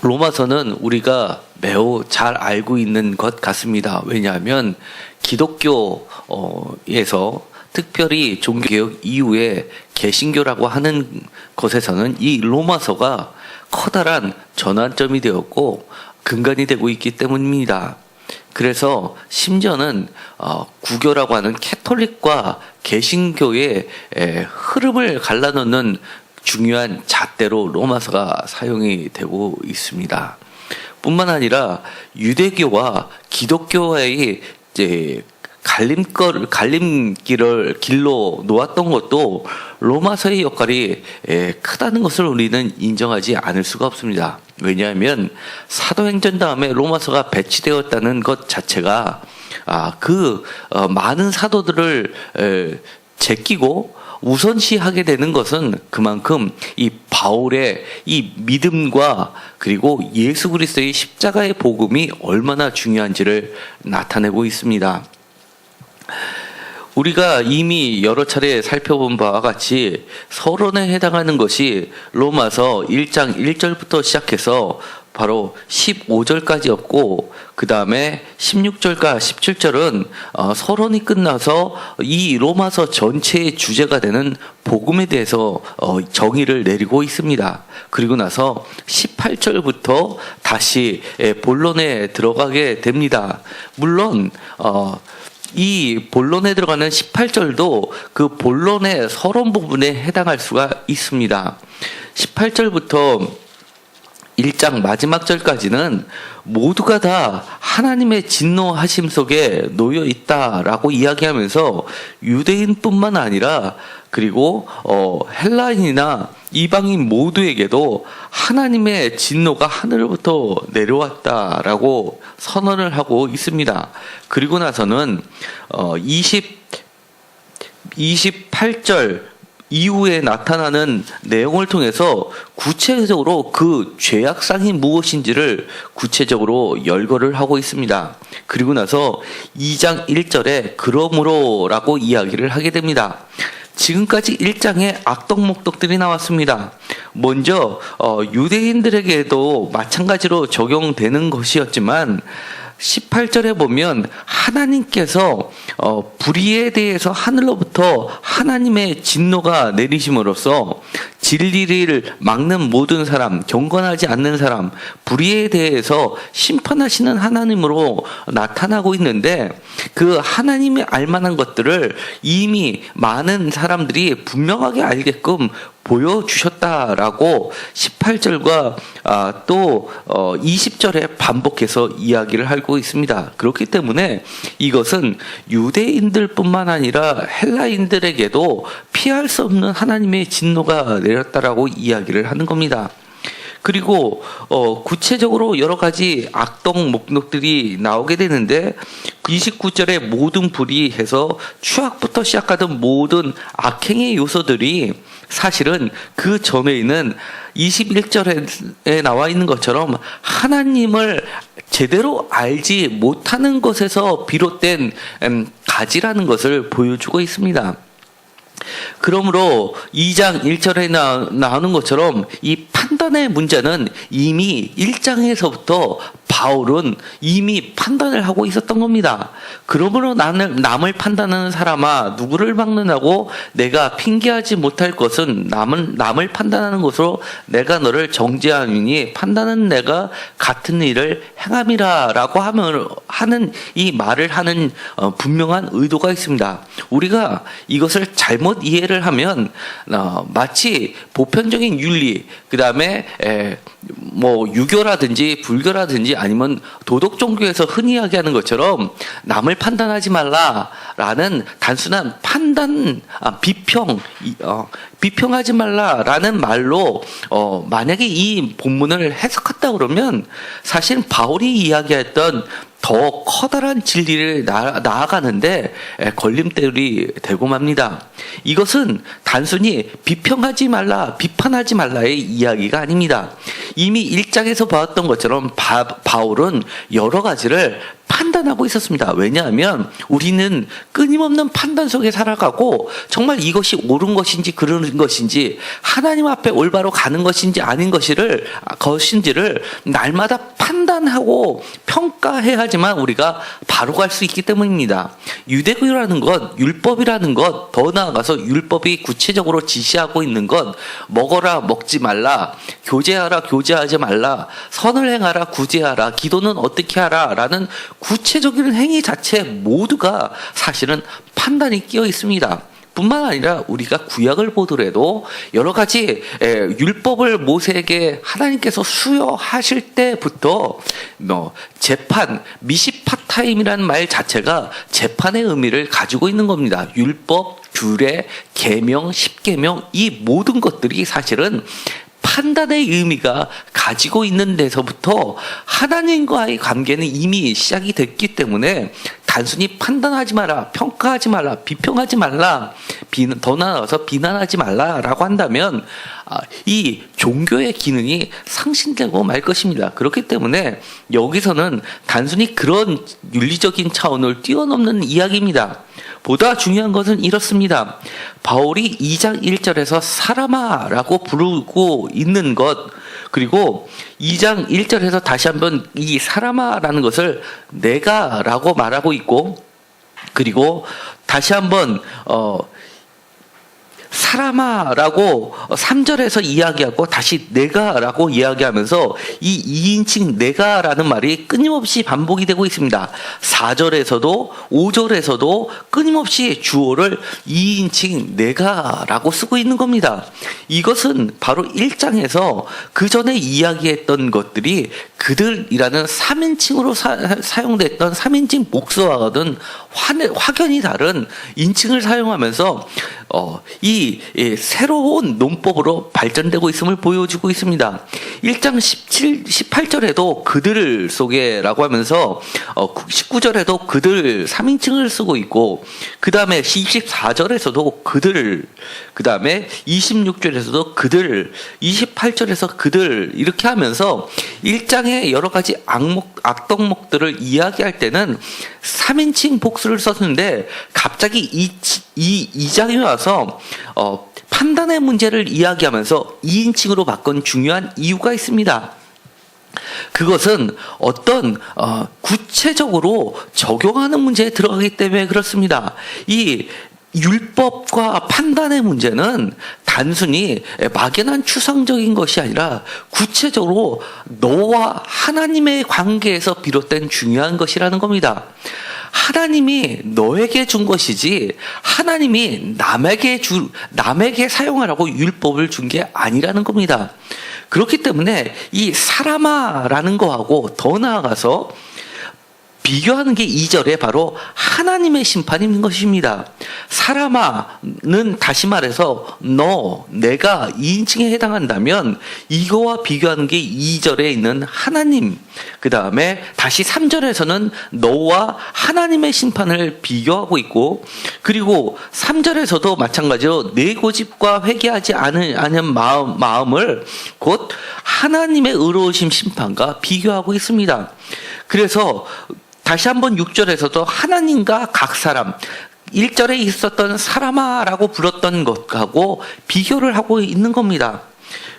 로마서는 우리가 매우 잘 알고 있는 것 같습니다. 왜냐하면 기독교에서 특별히 종교개혁 이후에 개신교라고 하는 것에서는 이 로마서가 커다란 전환점이 되었고 근간이 되고 있기 때문입니다. 그래서 심지어는 구교라고 하는 캐톨릭과 개신교의 흐름을 갈라놓는 중요한 잣대로 로마서가 사용이 되고 있습니다. 뿐만 아니라 유대교와 기독교와의 이제 갈림길로 놓았던 것도 로마서의 역할이 크다는 것을 우리는 인정하지 않을 수가 없습니다. 왜냐하면 사도행전 다음에 로마서가 배치되었다는 것 자체가 많은 사도들을 제끼고 우선시하게 되는 것은 그만큼 이 바울의 이 믿음과 그리고 예수 그리스도의 십자가의 복음이 얼마나 중요한지를 나타내고 있습니다. 우리가 이미 여러 차례 살펴본 바와 같이 서론에 해당하는 것이 로마서 1장 1절부터 시작해서 바로 15절까지였고 그 다음에 16절과 17절은 서론이 끝나서 이 로마서 전체의 주제가 되는 복음에 대해서 정의를 내리고 있습니다. 그리고 나서 18절부터 다시 본론에 들어가게 됩니다. 물론 이 본론에 들어가는 18절도 그 본론의 서론 부분에 해당할 수가 있습니다. 18절부터 1장 마지막 절까지는 모두가 다 하나님의 진노하심 속에 놓여 있다라고 이야기하면서 유대인뿐만 아니라 그리고 헬라인이나 이방인 모두에게도 하나님의 진노가 하늘로부터 내려왔다라고 선언을 하고 있습니다. 그리고 나서는 28절 이후에 나타나는 내용을 통해서 구체적으로 그 죄악상이 무엇인지를 구체적으로 열거를 하고 있습니다. 그리고 나서 2장 1절에 그러므로라고 이야기를 하게 됩니다. 지금까지 1장에 악덕목덕들이 나왔습니다. 먼저 유대인들에게도 마찬가지로 적용되는 것이었지만 18절에 보면 하나님께서 불의에 대해서 하늘로부터 하나님의 진노가 내리심으로써 진리를 막는 모든 사람, 경건하지 않는 사람, 불의에 대해서 심판하시는 하나님으로 나타나고 있는데 그 하나님이 알만한 것들을 이미 많은 사람들이 분명하게 알게끔 보여주셨다라고 18절과 또 20절에 반복해서 이야기를 하고 있습니다. 그렇기 때문에 이것은 유대인들뿐만 아니라 헬라인들에게도 피할 수 없는 하나님의 진노가 내렸다라고 이야기를 하는 겁니다. 그리고 구체적으로 여러 가지 악덕 목록들이 나오게 되는데 29절에 모든 불의해서 추악부터 시작하던 모든 악행의 요소들이 사실은 그 전에는 21절에 나와 있는 것처럼 하나님을 제대로 알지 못하는 것에서 비롯된 가지라는 것을 보여주고 있습니다. 그러므로 2장 1절에 나오는 것처럼 이 판단의 문제는 이미 1장에서부터 바울은 이미 판단을 하고 있었던 겁니다. 그러므로 남을 판단하는 사람아 누구를 막느냐고 내가 핑계하지 못할 것은 남을 판단하는 것으로 내가 너를 정죄하니 판단은 내가 같은 일을 행함이라 라고 하는 이 말을 하는 분명한 의도가 있습니다. 우리가 이것을 잘못 이해를 하면 마치 보편적인 윤리 그 다음에 유교라든지 불교라든지 아니면 도덕 종교에서 흔히 이야기하는 것처럼 남을 판단하지 말라라는 단순한 판단, 비평하지 말라라는 말로 만약에 이 본문을 해석했다 그러면 사실 바울이 이야기했던 더 커다란 진리를 나아가는데 걸림돌이 되고 맙니다. 이것은 단순히 비평하지 말라, 비판하지 말라의 이야기가 아닙니다. 이미 1장에서 봤던 것처럼 바울은 여러 가지를 판단하고 있었습니다. 왜냐하면 우리는 끊임없는 판단 속에 살아가고 정말 이것이 옳은 것인지 그르는 것인지 하나님 앞에 올바로 가는 것인지 아닌 것인지를 날마다 판단하고 평가해야 하지만 우리가 바로 갈 수 있기 때문입니다. 유대교라는 것, 율법이라는 것, 더 나아가서 율법이 구체적으로 지시하고 있는 것, 먹어라 먹지 말라, 교제하라 교제하지 말라, 선을 행하라 구제하라, 기도는 어떻게 하라 라는 구체적인 행위 자체 모두가 사실은 판단이 끼어 있습니다. 뿐만 아니라 우리가 구약을 보더라도 여러 가지 율법을 모세에게 하나님께서 수여하실 때부터 재판, 미시파타임이라는 말 자체가 재판의 의미를 가지고 있는 겁니다. 율법, 규례, 계명, 십계명 이 모든 것들이 사실은 판단의 의미가 가지고 있는 데서부터 하나님과의 관계는 이미 시작이 됐기 때문에 단순히 판단하지 마라, 평가하지 말라, 비평하지 말라, 더 나아가서 비난하지 말라라고 한다면 이 종교의 기능이 상실되고 말 것입니다. 그렇기 때문에 여기서는 단순히 그런 윤리적인 차원을 뛰어넘는 이야기입니다. 보다 중요한 것은 이렇습니다. 바울이 2장 1절에서 사람아라고 부르고 있는 것, 그리고 2장 1절에서 다시 한번 이 사람아라는 것을 내가라고 말하고 있고, 그리고 다시 한번 사람아라고 3절에서 이야기하고 다시 내가라고 이야기하면서 이 2인칭 내가라는 말이 끊임없이 반복이 되고 있습니다. 4절에서도 5절에서도 끊임없이 주어를 2인칭 내가라고 쓰고 있는 겁니다. 이것은 바로 1장에서 그 전에 이야기했던 것들이 그들이라는 3인칭으로 사용됐던 3인칭 복수와는 확연히 다른 인칭을 사용하면서 이 새로운 논법으로 발전되고 있음을 보여주고 있습니다. 1장 18절에도 그들 속에라고 하면서 19절에도 그들 3인칭을 쓰고 있고, 그 다음에 24절에서도 그들, 그 다음에 26절에서도 그들, 28절에서 그들 이렇게 하면서 1장의 여러 가지 악덕목들을 이야기할 때는 3인칭 복수를 썼는데 갑자기 2장에 와서 판단의 문제를 이야기하면서 2인칭으로 바꾼 중요한 이유가 있습니다. 그것은 어떤 구체적으로 적용하는 문제에 들어가기 때문에 그렇습니다. 이 율법과 판단의 문제는 단순히 막연한 추상적인 것이 아니라 구체적으로 너와 하나님의 관계에서 비롯된 중요한 것이라는 겁니다. 하나님이 너에게 준 것이지 하나님이 남에게 사용하라고 율법을 준 게 아니라는 겁니다. 그렇기 때문에 이 사람아라는 거하고 더 나아가서 비교하는 게 2절에 바로 하나님의 심판이 있는 것입니다. 사람아는 다시 말해서 내가 2인칭에 해당한다면 이거와 비교하는 게 2절에 있는 하나님, 그 다음에 다시 3절에서는 너와 하나님의 심판을 비교하고 있고, 그리고 3절에서도 마찬가지로 내 고집과 회개하지 않은 마음을 곧 하나님의 의로우심 심판과 비교하고 있습니다. 그래서 다시 한번 6절에서도 하나님과 각 사람, 1절에 있었던 사람아라고 불렀던 것하고 비교를 하고 있는 겁니다.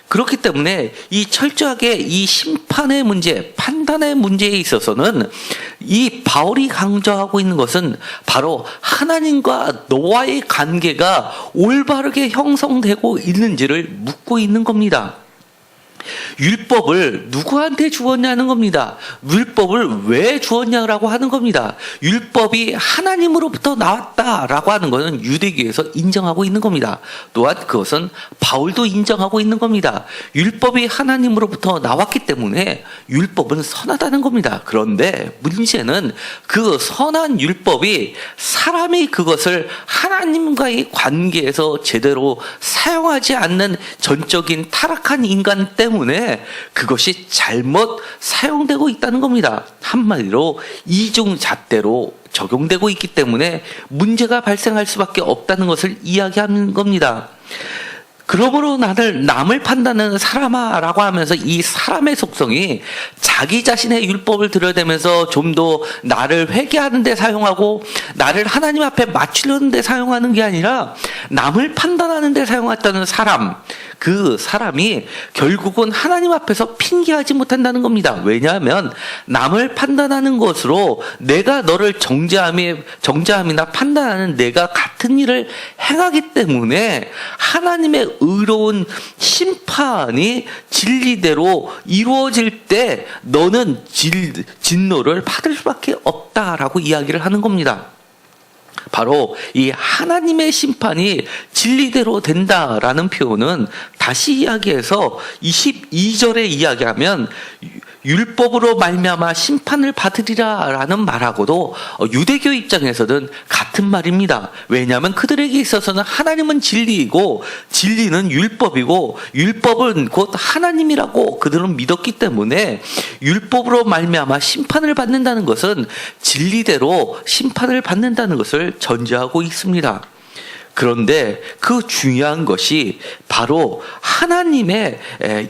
그렇기 때문에 이 철저하게 이 심판의 문제, 판단의 문제에 있어서는 이 바울이 강조하고 있는 것은 바로 하나님과 너와의 관계가 올바르게 형성되고 있는지를 묻고 있는 겁니다. 율법을 누구한테 주었냐는 겁니다. 율법을 왜 주었냐라고 하는 겁니다. 율법이 하나님으로부터 나왔다라고 하는 것은 유대교에서 인정하고 있는 겁니다. 또한 그것은 바울도 인정하고 있는 겁니다. 율법이 하나님으로부터 나왔기 때문에 율법은 선하다는 겁니다. 그런데 문제는 그 선한 율법이 사람이 그것을 하나님과의 관계에서 제대로 사용하지 않는 전적인 타락한 인간 때문에 그것이 잘못 사용되고 있다는 겁니다. 한마디로 이중잣대로 적용되고 있기 때문에 문제가 발생할 수밖에 없다는 것을 이야기하는 겁니다. 그러므로 나를 남을 판단하는 사람아라고 하면서 이 사람의 속성이 자기 자신의 율법을 들여대면서 좀 더 나를 회개하는 데 사용하고 나를 하나님 앞에 맞추려는 데 사용하는 게 아니라 남을 판단하는 데 사용했다는 사람, 그 사람이 결국은 하나님 앞에서 핑계하지 못한다는 겁니다. 왜냐하면 남을 판단하는 것으로 내가 너를 정죄함이나 판단하는 내가 같은 일을 행하기 때문에 하나님의 의로운 심판이 진리대로 이루어질 때 너는 진노를 받을 수밖에 없다라고 이야기를 하는 겁니다. 바로 이 하나님의 심판이 진리대로 된다라는 표현은 다시 이야기해서 22절에 이야기하면 율법으로 말미암아 심판을 받으리라라는 말하고도 유대교 입장에서는 같은 말입니다. 왜냐하면 그들에게 있어서는 하나님은 진리이고 진리는 율법이고 율법은 곧 하나님이라고 그들은 믿었기 때문에 율법으로 말미암아 심판을 받는다는 것은 진리대로 심판을 받는다는 것을 전제하고 있습니다. 그런데 그 중요한 것이 바로 하나님의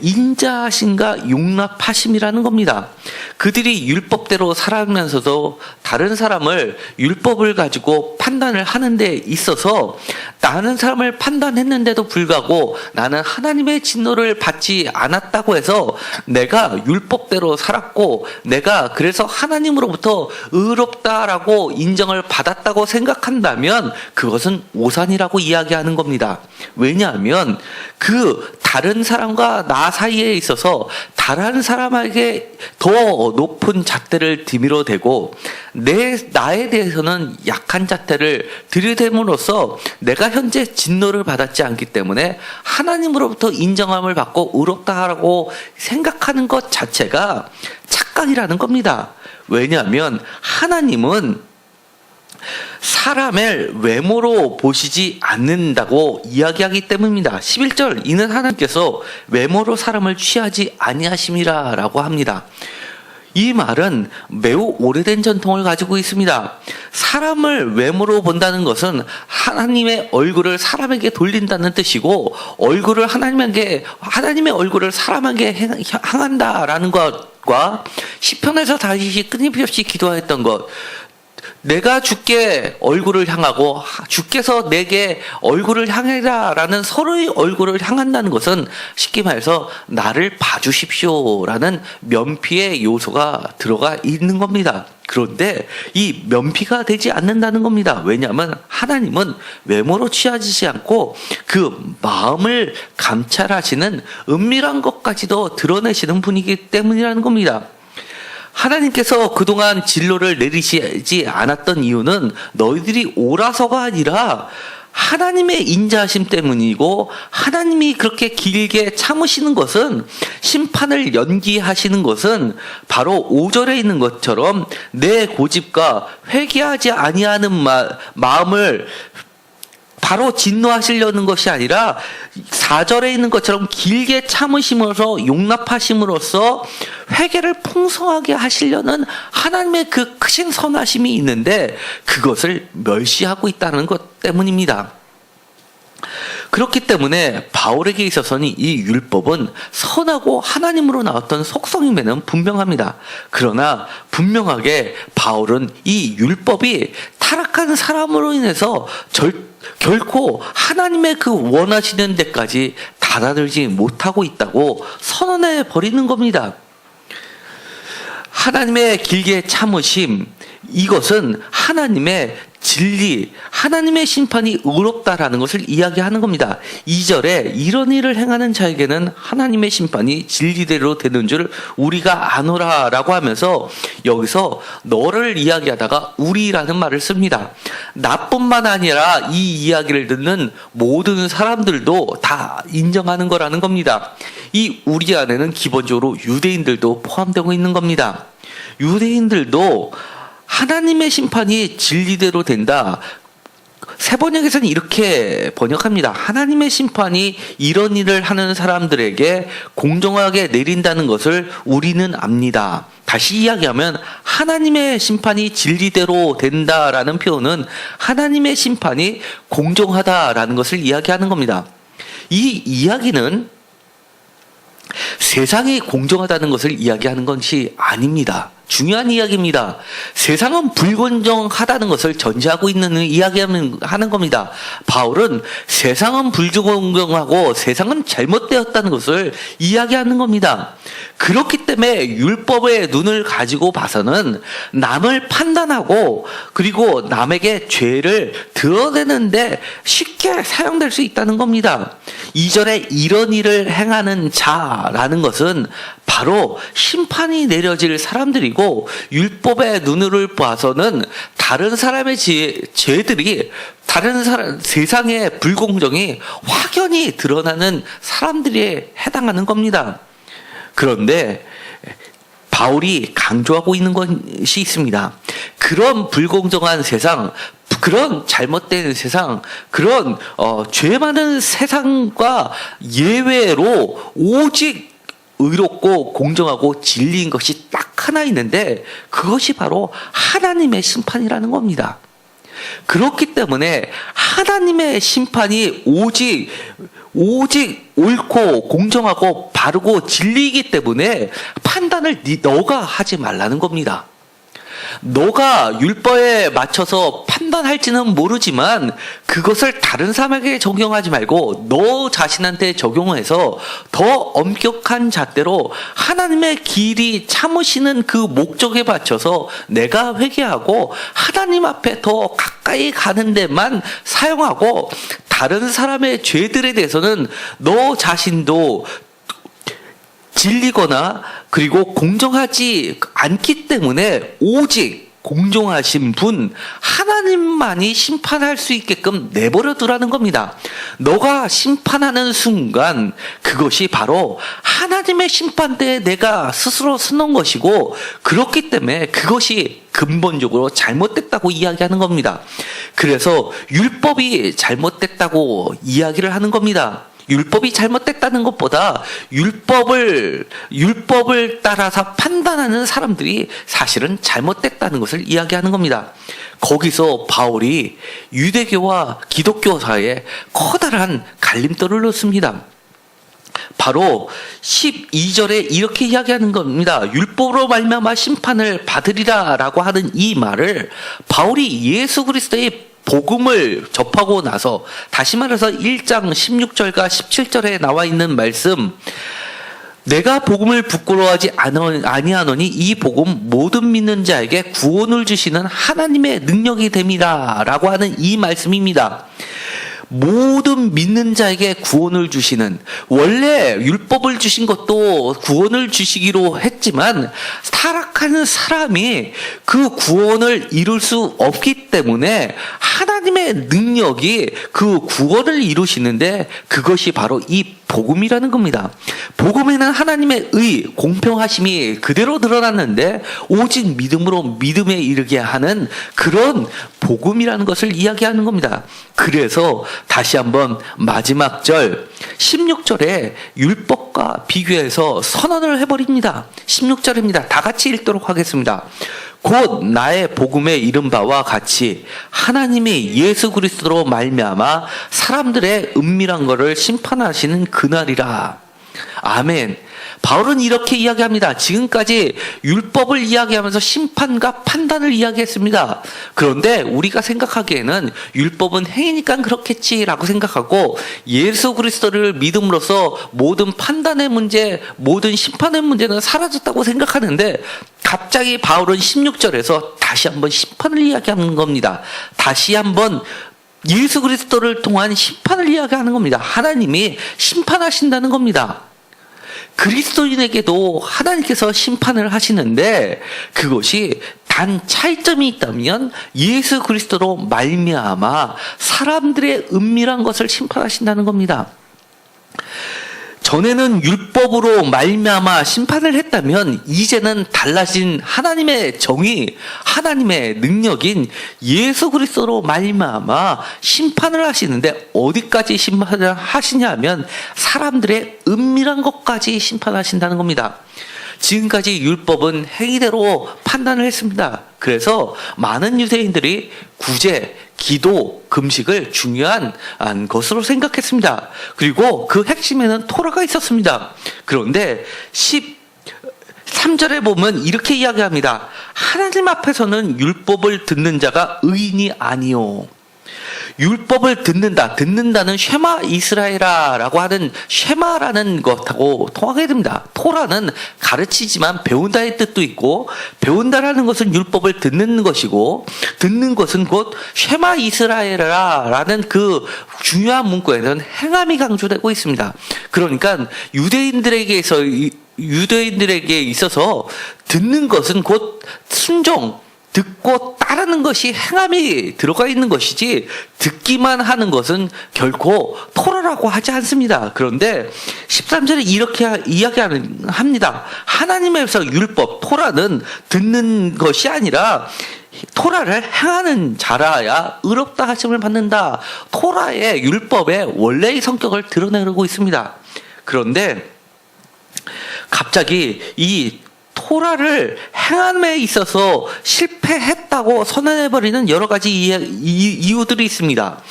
인자하심과 용납하심이라는 겁니다. 그들이 율법대로 살아가면서도 다른 사람을 율법을 가지고 판단을 하는 데 있어서 나는 사람을 판단했는데도 불구하고 나는 하나님의 진노를 받지 않았다고 해서 내가 율법대로 살았고 내가 그래서 하나님으로부터 의롭다라고 인정을 받았다고 생각한다면 그것은 오산이라고 이야기하는 겁니다. 왜냐하면 그 다른 사람과 나 사이에 있어서 다른 사람에게 더 높은 잣대를 디밀어 대고 나에 대해서는 약한 잣대를 들이댐으로써 내가 현재 진노를 받았지 않기 때문에 하나님으로부터 인정함을 받고 의롭다라고 생각하는 것 자체가 착각이라는 겁니다. 왜냐하면 하나님은 사람을 외모로 보시지 않는다고 이야기하기 때문입니다. 11절 이는 하나님께서 외모로 사람을 취하지 아니하심이라 라고 합니다. 이 말은 매우 오래된 전통을 가지고 있습니다. 사람을 외모로 본다는 것은 하나님의 얼굴을 사람에게 돌린다는 뜻이고 하나님의 얼굴을 사람에게 향한다라는 것과 시편에서 다윗이 끊임없이 기도했던 것, 내가 주께 얼굴을 향하고 주께서 내게 얼굴을 향해라라는 서로의 얼굴을 향한다는 것은 쉽게 말해서 나를 봐주십시오라는 면피의 요소가 들어가 있는 겁니다. 그런데 이 면피가 되지 않는다는 겁니다. 왜냐하면 하나님은 외모로 취하지 않고 그 마음을 감찰하시는 은밀한 것까지도 드러내시는 분이기 때문이라는 겁니다. 하나님께서 그동안 진노를 내리시지 않았던 이유는 너희들이 옳아서가 아니라 하나님의 인자하심 때문이고 하나님이 그렇게 길게 참으시는 것은 심판을 연기하시는 것은 바로 5절에 있는 것처럼 내 고집과 회개하지 아니하는 마음을 바로 진노하시려는 것이 아니라 4절에 있는 것처럼 길게 참으심으로써 용납하심으로써 회개를 풍성하게 하시려는 하나님의 그 크신 선하심이 있는데 그것을 멸시하고 있다는 것 때문입니다. 그렇기 때문에 바울에게 있어서는 이 율법은 선하고 하나님으로 나왔던 속성임에는 분명합니다. 그러나 분명하게 바울은 이 율법이 타락한 사람으로 인해서 결코 하나님의 그 원하시는 데까지 달아들지 못하고 있다고 선언해 버리는 겁니다. 하나님의 길게 참으심, 이것은 하나님의 진리, 하나님의 심판이 의롭다라는 것을 이야기하는 겁니다. 2절에 이런 일을 행하는 자에게는 하나님의 심판이 진리대로 되는 줄 우리가 아노라라고 하면서 여기서 너를 이야기하다가 우리라는 말을 씁니다. 나뿐만 아니라 이 이야기를 듣는 모든 사람들도 다 인정하는 거라는 겁니다. 이 우리 안에는 기본적으로 유대인들도 포함되고 있는 겁니다. 유대인들도 하나님의 심판이 진리대로 된다. 세번역에서는 이렇게 번역합니다. 하나님의 심판이 이런 일을 하는 사람들에게 공정하게 내린다는 것을 우리는 압니다. 다시 이야기하면 하나님의 심판이 진리대로 된다라는 표현은 하나님의 심판이 공정하다라는 것을 이야기하는 겁니다. 이 이야기는 세상이 공정하다는 것을 이야기하는 것이 아닙니다. 중요한 이야기입니다. 세상은 불공정하다는 것을 전제하고 있는 이야기하는 겁니다. 바울은 세상은 불공정하고 세상은 잘못되었다는 것을 이야기하는 겁니다. 그렇기 때문에 율법의 눈을 가지고 봐서는 남을 판단하고 그리고 남에게 죄를 드러내는데 쉽게 사용될 수 있다는 겁니다. 2절에 이런 일을 행하는 자라는 것은 바로 심판이 내려질 사람들이고, 율법의 눈을 봐서는 다른 사람의 죄들이 다른 사람, 세상의 불공정이 확연히 드러나는 사람들에 해당하는 겁니다. 그런데 바울이 강조하고 있는 것이 있습니다. 그런 불공정한 세상, 그런 잘못된 세상, 그런 죄 많은 세상과 예외로 오직 의롭고 공정하고 진리인 것이 딱 하나 있는데, 그것이 바로 하나님의 심판이라는 겁니다. 그렇기 때문에 하나님의 심판이 오직 옳고 공정하고 바르고 진리이기 때문에 판단을 너가 하지 말라는 겁니다. 너가 율법에 맞춰서 판단할지는 모르지만 그것을 다른 사람에게 적용하지 말고 너 자신한테 적용해서 더 엄격한 잣대로 하나님의 길이 참으시는 그 목적에 맞춰서 내가 회개하고 하나님 앞에 더 가까이 가는 데만 사용하고, 다른 사람의 죄들에 대해서는 너 자신도 진리거나 그리고 공정하지 않기 때문에 오직 공정하신 분 하나님만이 심판할 수 있게끔 내버려 두라는 겁니다. 너가 심판하는 순간 그것이 바로 하나님의 심판대에 내가 스스로 서는 것이고, 그렇기 때문에 그것이 근본적으로 잘못됐다고 이야기하는 겁니다. 그래서 율법이 잘못됐다고 이야기를 하는 겁니다. 율법이 잘못됐다는 것보다 율법을 따라서 판단하는 사람들이 사실은 잘못됐다는 것을 이야기하는 겁니다. 거기서 바울이 유대교와 기독교 사이에 커다란 갈림돌을 놓습니다. 바로 12절에 이렇게 이야기하는 겁니다. 율법으로 말미암아 심판을 받으리라 라고 하는 이 말을 바울이 예수 그리스도의 복음을 접하고 나서, 다시 말해서 1장 16절과 17절에 나와 있는 말씀, 내가 복음을 부끄러워하지 아니하노니 이 복음 모든 믿는 자에게 구원을 주시는 하나님의 능력이 됨이라 라고 하는 이 말씀입니다. 모든 믿는 자에게 구원을 주시는, 원래 율법을 주신 것도 구원을 주시기로 했지만 타락하는 사람이 그 구원을 이룰 수 없기 때문에 하나님의 능력이 그 구원을 이루시는데, 그것이 바로 이 복음이라는 겁니다. 복음에는 하나님의 의, 공평하심이 그대로 드러났는데 오직 믿음으로 믿음에 이르게 하는 그런 복음이라는 것을 이야기하는 겁니다. 그래서 다시 한번 마지막 절 16절에 율법과 비교해서 선언을 해버립니다. 16절입니다. 다 같이 읽도록 하겠습니다. 곧 나의 복음에 이른 바와 같이 하나님이 예수 그리스도로 말미암아 사람들의 은밀한 것을 심판하시는 그날이라. 아멘. 바울은 이렇게 이야기합니다. 지금까지 율법을 이야기하면서 심판과 판단을 이야기했습니다. 그런데 우리가 생각하기에는 율법은 행위니까 그렇겠지라고 생각하고, 예수 그리스도를 믿음으로써 모든 판단의 문제, 모든 심판의 문제는 사라졌다고 생각하는데, 갑자기 바울은 16절에서 다시 한번 심판을 이야기하는 겁니다. 다시 한번 예수 그리스도를 통한 심판을 이야기하는 겁니다. 하나님이 심판하신다는 겁니다. 그리스도인에게도 하나님께서 심판을 하시는데, 그것이 단 차이점이 있다면 예수 그리스도로 말미암아 사람들의 은밀한 것을 심판하신다는 겁니다. 전에는 율법으로 말미암아 심판을 했다면 이제는 달라진 하나님의 정의, 하나님의 능력인 예수 그리스도로 말미암아 심판을 하시는데, 어디까지 심판을 하시냐면 사람들의 은밀한 것까지 심판하신다는 겁니다. 지금까지 율법은 행위대로 판단을 했습니다. 그래서 많은 유대인들이 구제, 기도, 금식을 중요한 것으로 생각했습니다. 그리고 그 핵심에는 토라가 있었습니다. 그런데 13절에 보면 이렇게 이야기합니다. 하나님 앞에서는 율법을 듣는 자가 의인이 아니요. 율법을 듣는다는 쉐마 이스라엘아라고 하는 쉐마라는 것하고 통하게 됩니다. 토라는 가르치지만 배운다의 뜻도 있고, 배운다라는 것은 율법을 듣는 것이고, 듣는 것은 곧 쉐마 이스라엘아라는 그 중요한 문구에는 행함이 강조되고 있습니다. 그러니까 유대인들에게 있어서 듣는 것은 곧 순종, 듣고 따르는 것이 행함이 들어가 있는 것이지, 듣기만 하는 것은 결코 토라라고 하지 않습니다. 그런데 13절에 이렇게 이야기합니다. 하나님에서 율법, 토라는 듣는 것이 아니라 토라를 행하는 자라야 의롭다 하심을 받는다. 토라의 율법의 원래의 성격을 드러내고 있습니다. 그런데 갑자기 이 토라를 행함에 있어서 실패했다고 선언해버리는 여러 가지 이유들이 있습니다.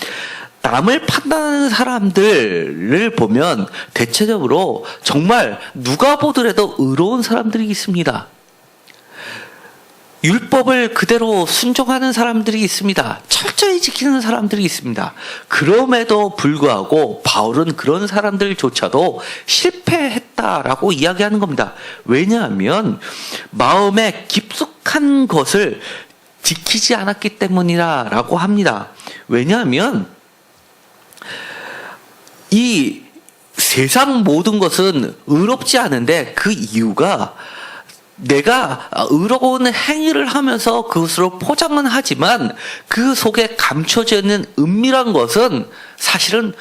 남을 판단하는 사람들을 보면 대체적으로 정말 누가 보더라도 의로운 사람들이 있습니다. 율법을 그대로 순종하는 사람들이 있습니다. 철저히 지키는 사람들이 있습니다. 그럼에도 불구하고 바울은 그런 사람들조차도 실패했다라고 이야기하는 겁니다. 왜냐하면 마음에 깊숙한 것을 지키지 않았기 때문이라고 합니다. 왜냐하면 이 세상 모든 것은 의롭지 않은데 그 이유가 내가 의로운 행위를 하면서 그것으로 포장은 하지만 그 속에 감춰져 있는 은밀한 것은 사실은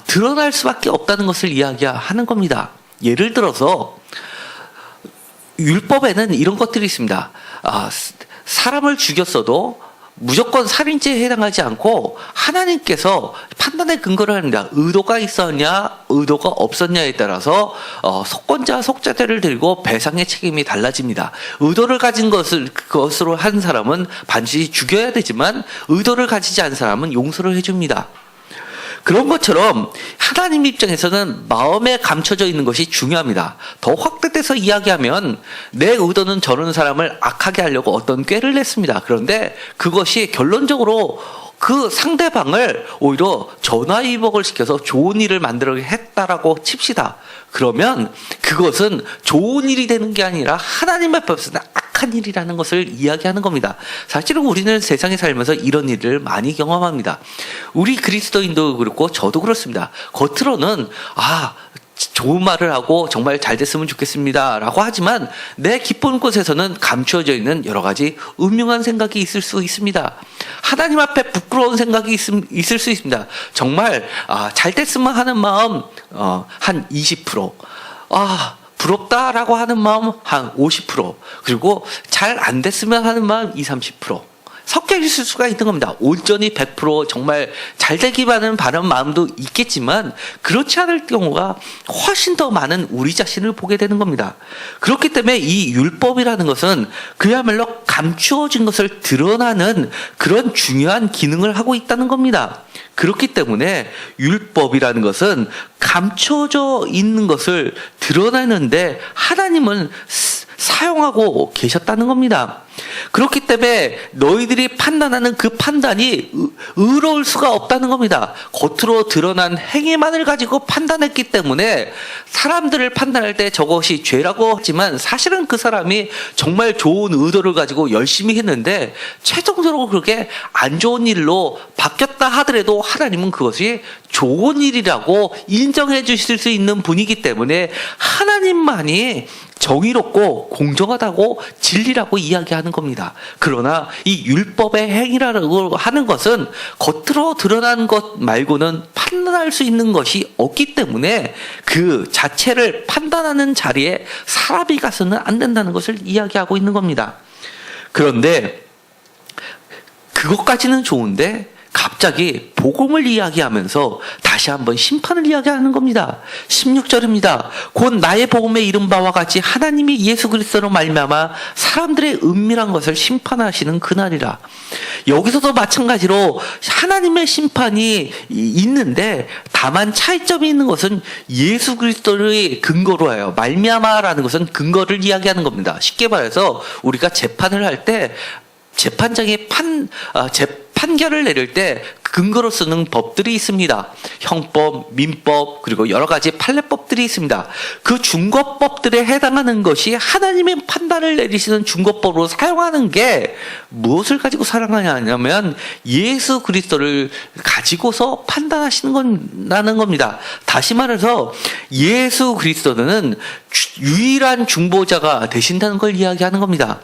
드러날 수밖에 없다는 것을 이야기하는 겁니다. 예를 들어서 율법에는 이런 것들이 있습니다. 사람을 죽였어도 무조건 살인죄에 해당하지 않고 하나님께서 판단의 근거를 합니다. 의도가 있었냐, 의도가 없었냐에 따라서 속건자, 속죄죄를 들고 배상의 책임이 달라집니다. 의도를 가진 것으로 한 사람은 반드시 죽여야 되지만 의도를 가지지 않은 사람은 용서를 해줍니다. 그런 것처럼 하나님 입장에서는 마음에 감춰져 있는 것이 중요합니다. 더 확대돼서 이야기하면 내 의도는 저런 사람을 악하게 하려고 어떤 꾀를 냈습니다. 그런데 그것이 결론적으로 그 상대방을 오히려 전화위복을 시켜서 좋은 일을 만들어 했다라고 칩시다. 그러면 그것은 좋은 일이 되는 게 아니라 하나님 앞에서는 악한 일이라는 것을 이야기하는 겁니다. 사실은 우리는 세상에 살면서 이런 일을 많이 경험합니다. 우리 그리스도인도 그렇고 저도 그렇습니다. 겉으로는 좋은 말을 하고 정말 잘 됐으면 좋겠습니다 라고 하지만 내 깊은 곳에서는 감추어져 있는 여러 가지 음흉한 생각이 있을 수 있습니다. 하나님 앞에 부끄러운 생각이 있을 수 있습니다. 정말 잘 됐으면 하는 마음 한 20%, 부럽다라고 하는 마음 한 50%, 그리고 잘 안 됐으면 하는 마음 20-30% 섞여 있을 수가 있는 겁니다. 온전히 100% 정말 잘 되기만은 바라는 마음도 있겠지만 그렇지 않을 경우가 훨씬 더 많은 우리 자신을 보게 되는 겁니다. 그렇기 때문에 이 율법이라는 것은 그야말로 감추어진 것을 드러나는 그런 중요한 기능을 하고 있다는 겁니다. 그렇기 때문에 율법이라는 것은 감춰져 있는 것을 드러내는데 하나님은 사용하고 계셨다는 겁니다. 그렇기 때문에 너희들이 판단하는 그 판단이 의로울 수가 없다는 겁니다. 겉으로 드러난 행위만을 가지고 판단했기 때문에 사람들을 판단할 때 저것이 죄라고 하지만 사실은 그 사람이 정말 좋은 의도를 가지고 열심히 했는데 최종적으로 그렇게 안 좋은 일로 바뀌었다 하더라도 하나님은 그것이 좋은 일이라고 인정해 주실 수 있는 분이기 때문에 하나님만이 정의롭고 공정하다고 진리라고 이야기하는 겁니다. 그러나 이 율법의 행위라고 하는 것은 겉으로 드러난 것 말고는 판단할 수 있는 것이 없기 때문에 그 자체를 판단하는 자리에 사람이 가서는 안 된다는 것을 이야기하고 있는 겁니다. 그런데 그것까지는 좋은데 갑자기 복음을 이야기하면서 다시 한번 심판을 이야기하는 겁니다. 16절입니다. 곧 나의 복음에 이른 바와 같이 하나님이 예수 그리스도로 말미암아 사람들의 은밀한 것을 심판하시는 그날이라. 여기서도 마찬가지로 하나님의 심판이 있는데 다만 차이점이 있는 것은 예수 그리스도의 근거로 해요. 말미암아라는 것은 근거를 이야기하는 겁니다. 쉽게 말해서 우리가 재판을 할 때 재판장이 판결을 내릴 때 근거로 쓰는 법들이 있습니다. 형법, 민법, 그리고 여러 가지 판례법들이 있습니다. 그 준거법들에 해당하는 것이 하나님의 판단을 내리시는 준거법으로 사용하는 게 무엇을 가지고 사용하냐면 예수 그리스도를 가지고서 판단하시는 건라는 겁니다. 다시 말해서 예수 그리스도는 유일한 중보자가 되신다는 걸 이야기하는 겁니다.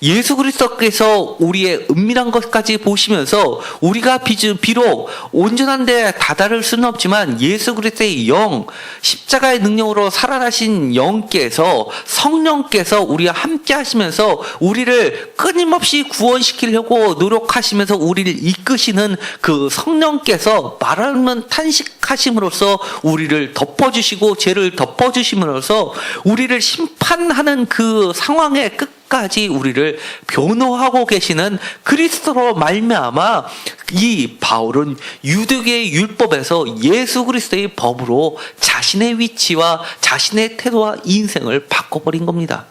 예수 그리스도께서 우리의 은밀한 것까지 보시면서 우리가 비록 온전한데 다다를 수는 없지만 예수 그리스도의 영, 십자가의 능력으로 살아나신 영께서 성령께서 우리와 함께 하시면서 우리를 끊임없이 구원시키려고 노력하시면서 우리를 이끄시는 그 성령께서 말하면 탄식하심으로써 우리를 덮어주시고 죄를 덮어주심으로써 우리를 심판하는 그 상황의 끝까지 우리를 변호하고 계시는 그리스도로 말미암아 이 바울은 유대교의 율법에서 예수 그리스도의 법으로 자신의 위치와 자신의 태도와 인생을 바꿔버린 겁니다.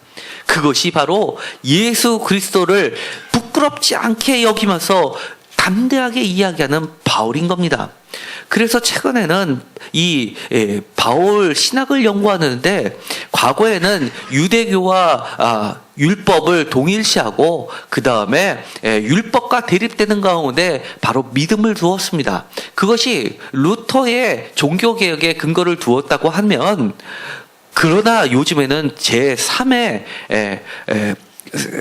그것이 바로 예수 그리스도를 부끄럽지 않게 여기면서 담대하게 이야기하는 바울인 겁니다. 그래서 최근에는 이 바울 신학을 연구하는데 과거에는 유대교와 율법을 동일시하고 그 다음에 율법과 대립되는 가운데 바로 믿음을 두었습니다. 그것이 루터의 종교개혁에 근거를 두었다고 하면 그러나 요즘에는 제3의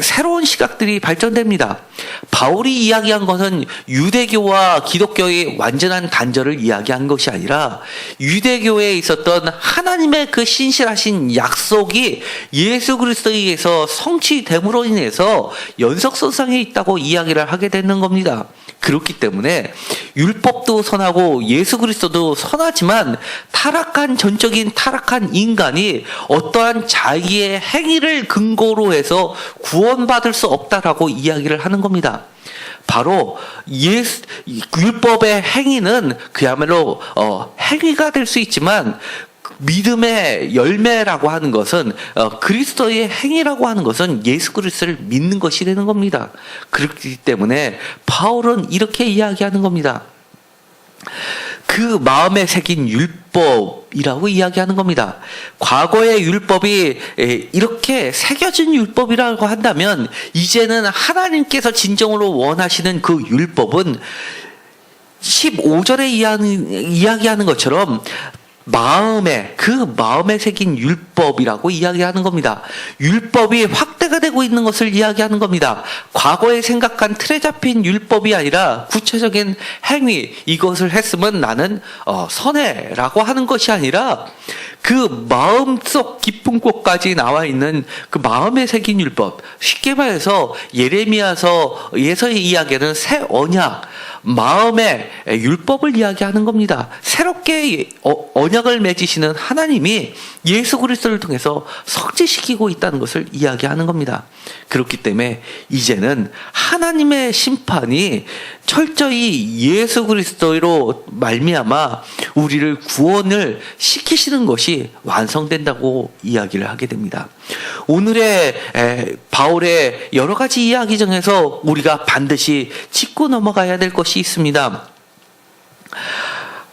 새로운 시각들이 발전됩니다. 바울이 이야기한 것은 유대교와 기독교의 완전한 단절을 이야기한 것이 아니라 유대교에 있었던 하나님의 그 신실하신 약속이 예수 그리스도에 의해서 성취됨으로 인해서 연속선상에 있다고 이야기를 하게 되는 겁니다. 그렇기 때문에 율법도 선하고 예수 그리스도도 선하지만 전적인 타락한 인간이 어떠한 자기의 행위를 근거로 해서 구원받을 수 없다라고 이야기를 하는 겁니다. 바로 율법의 행위는 그야말로 행위가 될 수 있지만 믿음의 열매라고 하는 것은 그리스도의 행위라고 하는 것은 예수 그리스도를 믿는 것이 되는 겁니다. 그렇기 때문에 바울은 이렇게 이야기하는 겁니다. 그 마음에 새긴 율법이라고 이야기하는 겁니다. 과거의 율법이 이렇게 새겨진 율법이라고 한다면 이제는 하나님께서 진정으로 원하시는 그 율법은 15절에 이야기하는 것처럼 마음에 새긴 율법이라고 이야기하는 겁니다. 율법이 확대가 되고 있는 것을 이야기하는 겁니다. 과거에 생각한 틀에 잡힌 율법이 아니라 구체적인 행위, 이것을 했으면 나는 선해라고 하는 것이 아니라 그 마음속 깊은 곳까지 나와 있는 그 마음에 새긴 율법, 쉽게 말해서 예레미야서에서 이야기하는 새 언약, 마음의 율법을 이야기하는 겁니다. 새롭게 언약을 맺으시는 하나님이 예수 그리스도를 통해서 성취시키고 있다는 것을 이야기하는 겁니다. 그렇기 때문에 이제는 하나님의 심판이 철저히 예수 그리스도로 말미암아 우리를 구원을 시키시는 것이 완성된다고 이야기를 하게 됩니다. 오늘의 바울의 여러 가지 이야기 중에서 우리가 반드시 짚고 넘어가야 될 것이 있습니다.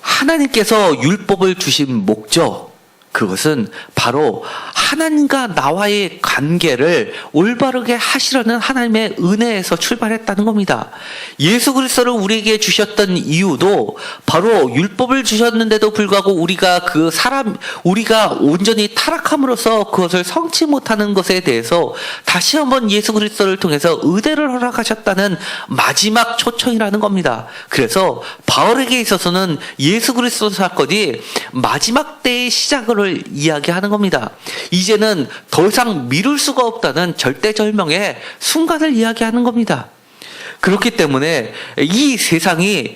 하나님께서 율법을 주신 목적, 그것은 바로 하나님과 나와의 관계를 올바르게 하시려는 하나님의 은혜에서 출발했다는 겁니다. 예수 그리스도를 우리에게 주셨던 이유도 바로 율법을 주셨는데도 불구하고 우리가 온전히 타락함으로써 그것을 성취 못하는 것에 대해서 다시 한번 예수 그리스도를 통해서 의대를 허락하셨다는 마지막 초청이라는 겁니다. 그래서 바울에게 있어서는 예수 그리스도 사건이 마지막 때의 시작을 이야기하는 겁니다. 이제는 더 이상 미룰 수가 없다는 절대절명의 순간을 이야기하는 겁니다. 그렇기 때문에 이 세상이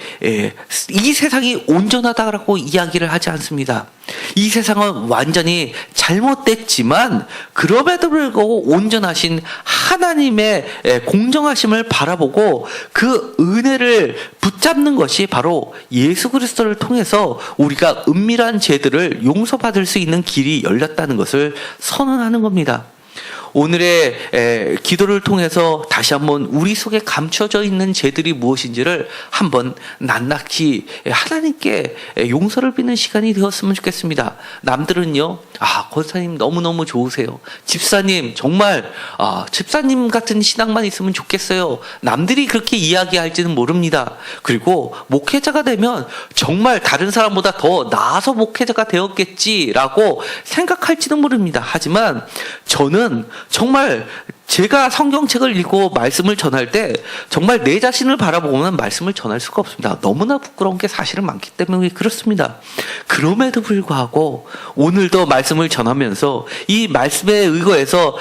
온전하다라고 이야기를 하지 않습니다. 이 세상은 완전히 잘못됐지만 그럼에도 불구하고 온전하신 하나님의 공정하심을 바라보고 그 은혜를 붙잡는 것이 바로 예수 그리스도를 통해서 우리가 은밀한 죄들을 용서받을 수 있는 길이 열렸다는 것을 선언하는 겁니다. 오늘의 기도를 통해서 다시 한번 우리 속에 감춰져 있는 죄들이 무엇인지를 한번 낱낱이 하나님께 용서를 빚는 시간이 되었으면 좋겠습니다. 남들은요, 권사님 너무너무 좋으세요. 집사님 정말 집사님 같은 신앙만 있으면 좋겠어요. 남들이 그렇게 이야기할지는 모릅니다. 그리고 목회자가 되면 정말 다른 사람보다 더 나아서 목회자가 되었겠지라고 생각할지는 모릅니다. 하지만 저는 정말 제가 성경책을 읽고 말씀을 전할 때 정말 내 자신을 바라보고는 말씀을 전할 수가 없습니다. 너무나 부끄러운 게 사실은 많기 때문에 그렇습니다. 그럼에도 불구하고 오늘도 말씀을 전하면서 이 말씀에 의거해서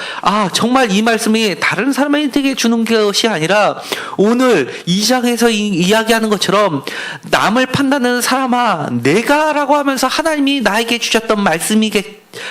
정말 이 말씀이 다른 사람에게 주는 것이 아니라 오늘 이 장에서 이야기하는 것처럼 남을 판단하는 사람아 내가라고 하면서 하나님이 나에게 주셨던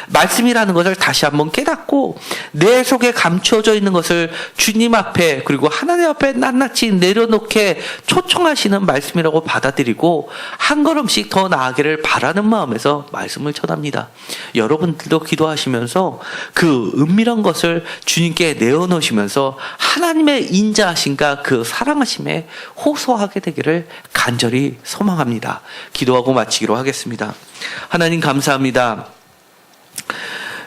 말씀이라는 것을 다시 한번 깨닫고 내 속에 감춰져 있는 것을 주님 앞에 그리고 하나님 앞에 낱낱이 내려놓게 초청하시는 말씀이라고 받아들이고 한 걸음씩 더 나아가기를 바라는 마음에서 말씀을 전합니다. 여러분들도 기도하시면서 그 은밀한 것을 주님께 내어놓으시면서 하나님의 인자하심과 그 사랑하심에 호소하게 되기를 간절히 소망합니다. 기도하고 마치기로 하겠습니다. 하나님 감사합니다.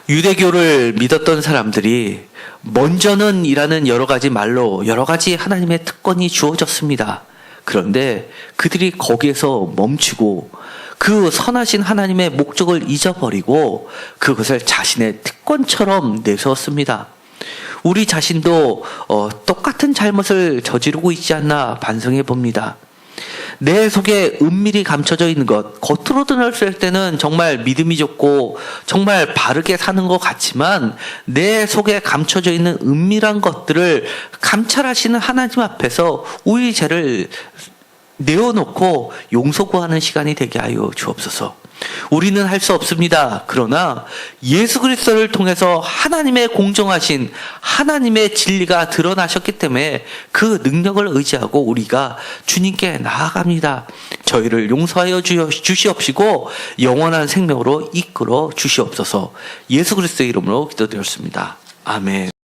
유대교를 믿었던 사람들이 먼저는 이라는 여러 가지 말로 여러 가지 하나님의 특권이 주어졌습니다. 그런데 그들이 거기에서 멈추고 그 선하신 하나님의 목적을 잊어버리고 그것을 자신의 특권처럼 내세웠습니다. 우리 자신도 똑같은 잘못을 저지르고 있지 않나 반성해 봅니다. 내 속에 은밀히 감춰져 있는 것, 겉으로 드러났을 때는 정말 믿음이 좋고 정말 바르게 사는 것 같지만 내 속에 감춰져 있는 은밀한 것들을 감찰하시는 하나님 앞에서 우리 죄를 내어놓고 용서 구하는 시간이 되게 하여 주옵소서. 우리는 할 수 없습니다. 그러나 예수 그리스도를 통해서 하나님의 공정하신 하나님의 진리가 드러나셨기 때문에 그 능력을 의지하고 우리가 주님께 나아갑니다. 저희를 용서하여 주시옵시고 영원한 생명으로 이끌어 주시옵소서. 예수 그리스도의 이름으로 기도드렸습니다. 아멘.